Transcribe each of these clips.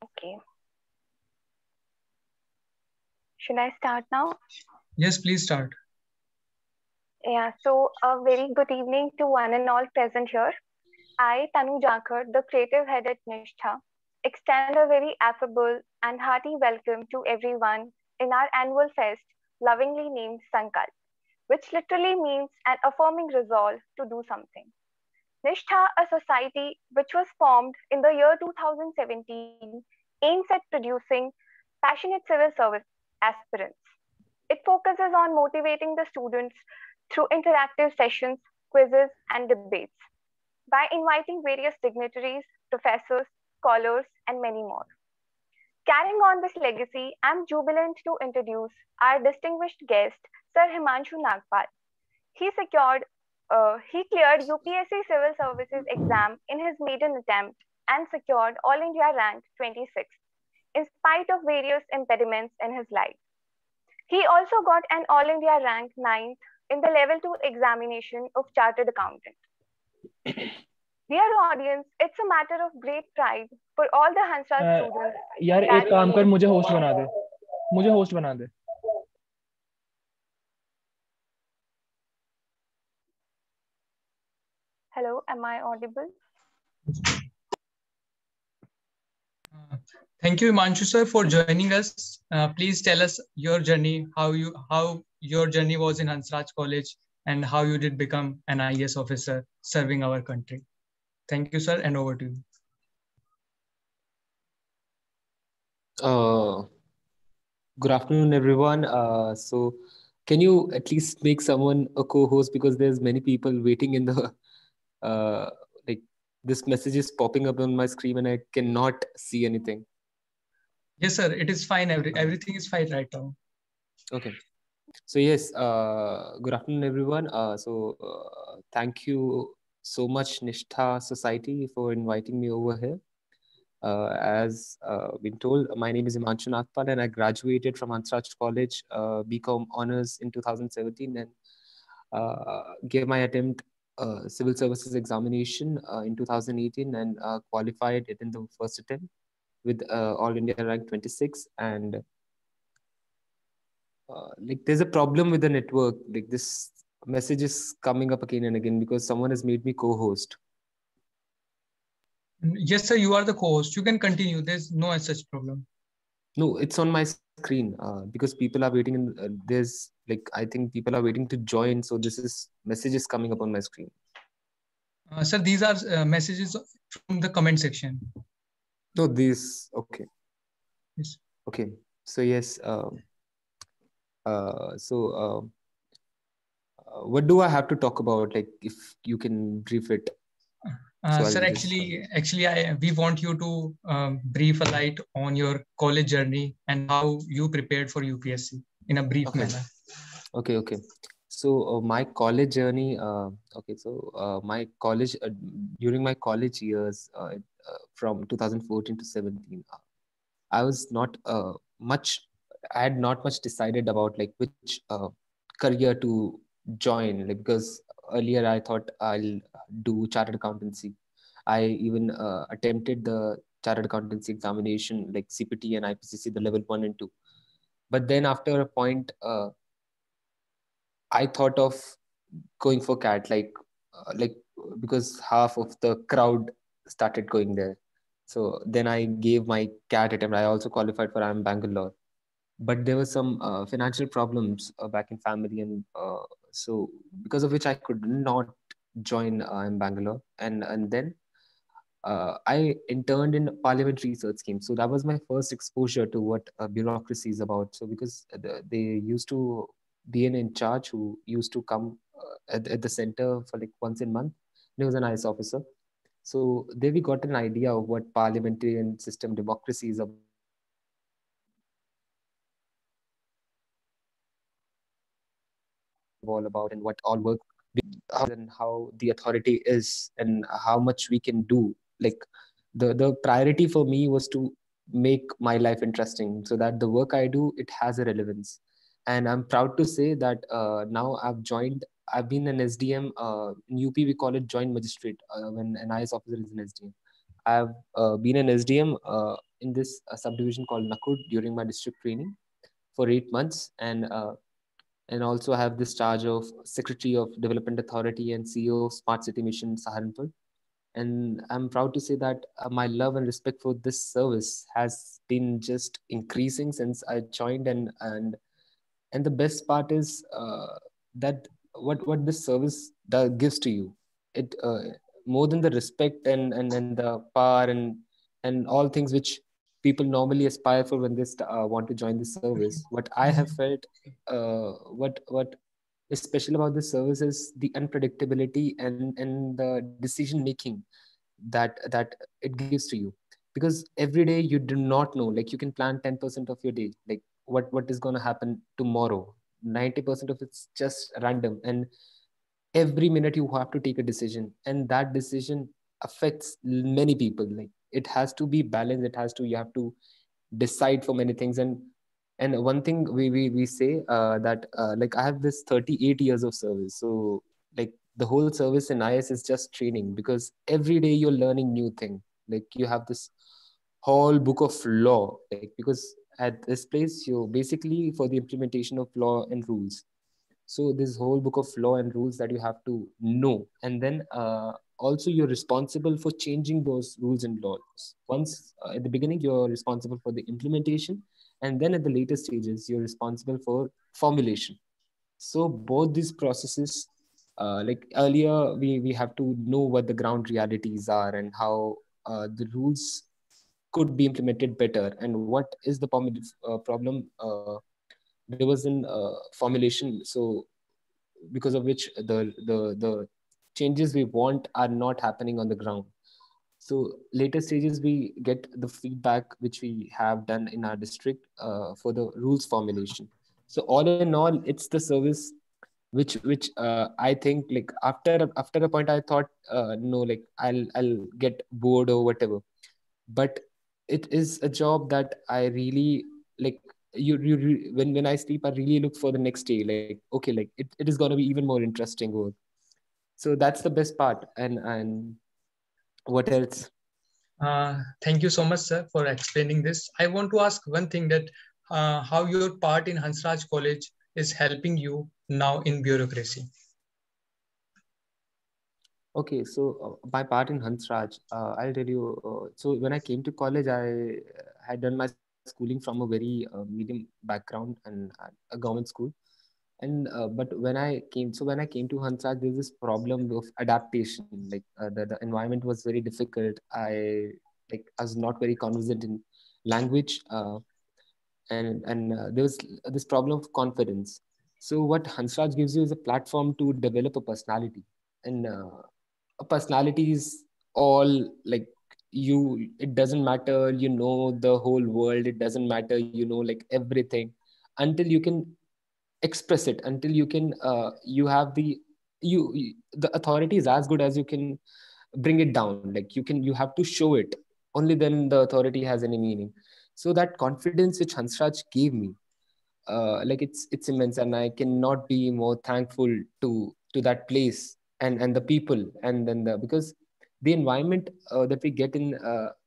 Okay. Should I start now? Yes, please start. Yeah, so a very good evening to one and all present here. I, Tanu Jakhar, the creative head at Nishtha, extend a very affable and hearty welcome to everyone in our annual fest, lovingly named Sankalp, which literally means an affirming resolve to do something. Nishtha, a society which was formed in the year 2017, aims at producing passionate civil service aspirants. It focuses on motivating the students through interactive sessions, quizzes, and debates by inviting various dignitaries, professors, scholars, and many more. Carrying on this legacy, I'm jubilant to introduce our distinguished guest, Sir Himanshu Nagpal. He cleared UPSC Civil Services exam in his maiden attempt and secured All India rank 26, in spite of various impediments in his life. He also got an All India rank 9th in the Level 2 examination of Chartered Accountant. Dear audience, it's a matter of great pride for all the Hansraj students. यार एक काम कर, मुझे host बना दे. Hello, am I audible? Thank you, Himanshu sir, for joining us. Please tell us your journey, how your journey was in Hansraj College, and how you did become an IAS officer serving our country. Thank you, sir, and over to you. Good afternoon, everyone. So, can you at least make someone a co-host, because there's many people waiting in the like this message is popping up on my screen and I cannot see anything. Yes, sir. It is fine. Everything is fine right now. Okay. So yes, good afternoon, everyone. Thank you so much, Nishtha Society, for inviting me over here. As been told, my name is Himanshu Nagpal and I graduated from Hansraj College, BCom Honors in 2017, and gave my attempt civil services examination in 2018 and qualified it in the first attempt with All India rank 26. And like there's a problem with the network. Like this message is coming up again and again because someone has made me co-host. Yes, sir. You are the co-host. You can continue. There's no such problem. No, it's on my screen because people are waiting. And there's like I think people are waiting to join. So this is messages coming up on my screen. Sir, these are messages from the comment section. No, these okay. Yes. Okay. So yes. What do I have to talk about? Like, if you can brief it. Sir, actually, we want you to brief a light on your college journey and how you prepared for UPSC in a brief manner. Okay. So my college journey. My college during my college years from 2014 to 17, I was not much. I had not much decided about like which career to join. Like because earlier I thought I'll do chartered accountancy. I even attempted the chartered accountancy examination like CPT and IPCC, the level 1 and 2. But then after a point, I thought of going for CAT, like because half of the crowd started going there. So then I gave my CAT attempt. I also qualified for IIM Bangalore, but there were some financial problems back in family, and so because of which I could not join IIM Bangalore, and then I interned in Parliament Research Scheme. So that was my first exposure to what bureaucracy is about. So because they used to be in charge who used to come at the center for like once a month. He was an IS officer. So there we got an idea of what parliamentarian system democracy is about and what all work and how the authority is and how much we can do. Like the priority for me was to make my life interesting so that the work I do, it has a relevance. And I'm proud to say that now I've been an SDM. In UP, we call it joint magistrate when an IS officer is an SDM. I've been an SDM in this subdivision called Nakud during my district training for 8 months, and also have this charge of Secretary of Development Authority and CEO of Smart City Mission Saharanpur. And I'm proud to say that my love and respect for this service has been just increasing since I joined. And the best part is that what this service gives to you, it more than the respect and the power and all things which people normally aspire for when they want to join the service. What I have felt, what is special about this service is the unpredictability and the decision making that it gives to you, because every day you do not know, like you can plan 10% of your day, like what is going to happen tomorrow. 90% of it's just random, and every minute you have to take a decision, and that decision affects many people. Like it has to be balanced, it has to, you have to decide for many things. And one thing we say that like I have this 38 years of service, so like the whole service in IS is just training, because every day you're learning new thing. Like you have this whole book of law, like because at this place you basically for the implementation of law and rules. So this whole book of law and rules that you have to know, and then also you're responsible for changing those rules and laws. Once at the beginning you're responsible for the implementation, and then at the later stages you're responsible for formulation. So both these processes, like earlier we have to know what the ground realities are and how the rules could be implemented better, and what is the problem there was in formulation. So because of which the changes we want are not happening on the ground. So later stages we get the feedback which we have done in our district for the rules formulation. So all in all, it's the service which I think, like after a point I thought no, like I'll get bored or whatever. But it is a job that I really like. When I sleep, I really look for the next day. Like, okay, like it is going to be even more interesting work. So that's the best part. And what else? Thank you so much, sir, for explaining this. I want to ask one thing, that how your part in Hansraj College is helping you now in bureaucracy. Okay, so my part in Hansraj, I'll tell you. So when I came to college, I had done my schooling from a very medium background and a government school. And but when I came to Hansraj, there's this problem of adaptation. Like the environment was very difficult. I was not very conversant in language, and there was this problem of confidence. So what Hansraj gives you is a platform to develop a personality, and a personality is all like you. It doesn't matter, you know, the whole world. It doesn't matter, you know, like everything, until you can express it, until you can you have the authority is as good as you can bring it down. Like you have to show it, only then the authority has any meaning. So that confidence which Hansraj gave me, like it's immense, and I cannot be more thankful to that place and the people, and then because the environment that we get in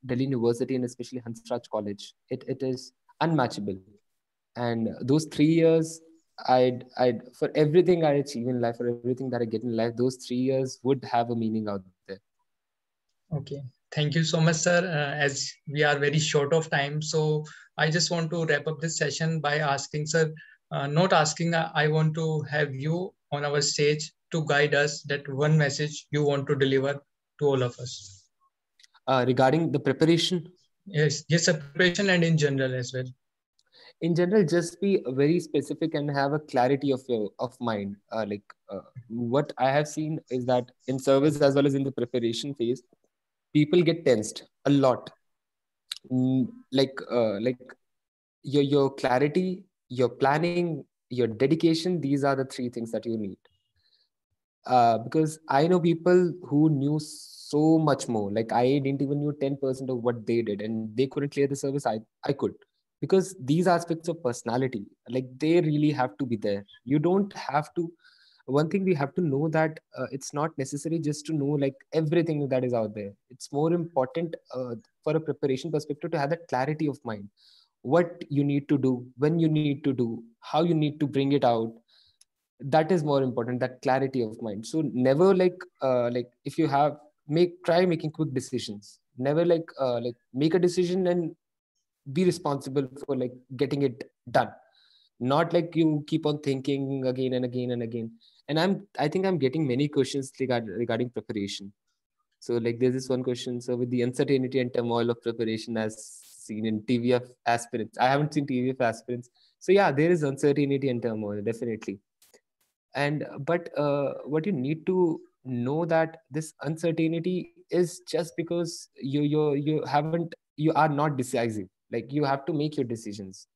Delhi University, and especially Hansraj College, it is unmatchable. And those 3 years, I'd for everything I achieve in life, for everything that I get in life, those 3 years would have a meaning out there. Okay, thank you so much, sir. As we are very short of time, so I just want to wrap up this session by asking, sir, not asking, I want to have you on our stage to guide us that one message you want to deliver to all of us. Regarding the preparation? Yes, sir, preparation and in general as well. In general, just be very specific and have a clarity of mind. What I have seen is that in service as well as in the preparation phase, people get tensed a lot. Like your clarity, your planning, your dedication, these are the three things that you need. Because I know people who knew so much more. Like I didn't even knew 10% of what they did, and they couldn't clear the service. I could, because these aspects of personality, like they really have to be there. You don't have to. one thing we have to know that it's not necessary just to know like everything that is out there. It's more important for a preparation perspective to have that clarity of mind, what you need to do, when you need to do, how you need to bring it out. That is more important, that clarity of mind. So never like if you have try making quick decisions. Never like make a decision and be responsible for like getting it done. Not like you keep on thinking again and again and again. And I think I'm getting many questions regarding preparation. So like there's this one question. So with the uncertainty and turmoil of preparation as seen in TVF aspirants, I haven't seen TVF aspirants. So yeah, there is uncertainty and turmoil, definitely. And but what you need to know that this uncertainty is just because you haven't, you are not decisive. Like you have to make your decisions.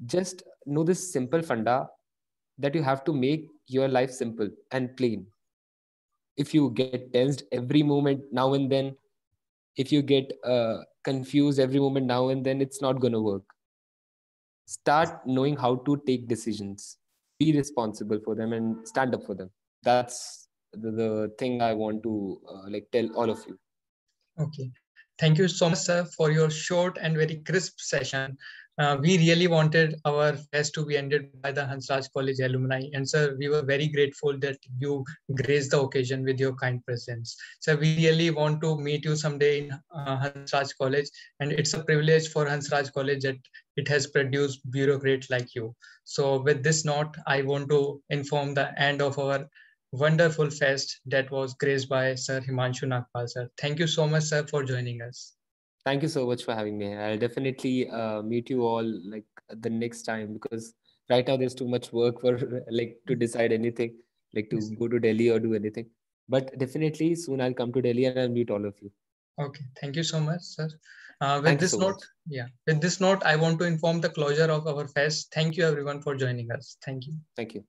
Just know this simple funda, that you have to make your life simple and plain. If you get tensed every moment now and then, if you get confused every moment now and then, it's not going to work. Start knowing how to take decisions, be responsible for them, and stand up for them. That's the thing I want to like tell all of you. Okay. Thank you so much, sir, for your short and very crisp session. We really wanted our fest to be ended by the Hansraj College alumni. And sir, we were very grateful that you graced the occasion with your kind presence. So we really want to meet you someday in Hansraj College. And it's a privilege for Hansraj College that it has produced bureaucrats like you. So with this note, I want to inform the end of our wonderful fest that was graced by Sir Himanshu Nagpal, sir. Thank you so much, sir, for joining us. Thank you so much for having me. I'll definitely meet you all like the next time, because right now there's too much work for like to decide anything, like to go to Delhi or do anything. But definitely soon I'll come to Delhi and I'll meet all of you. Okay, thank you so much, sir. With this note, I want to inform the closure of our fest. Thank you everyone for joining us. Thank you. Thank you.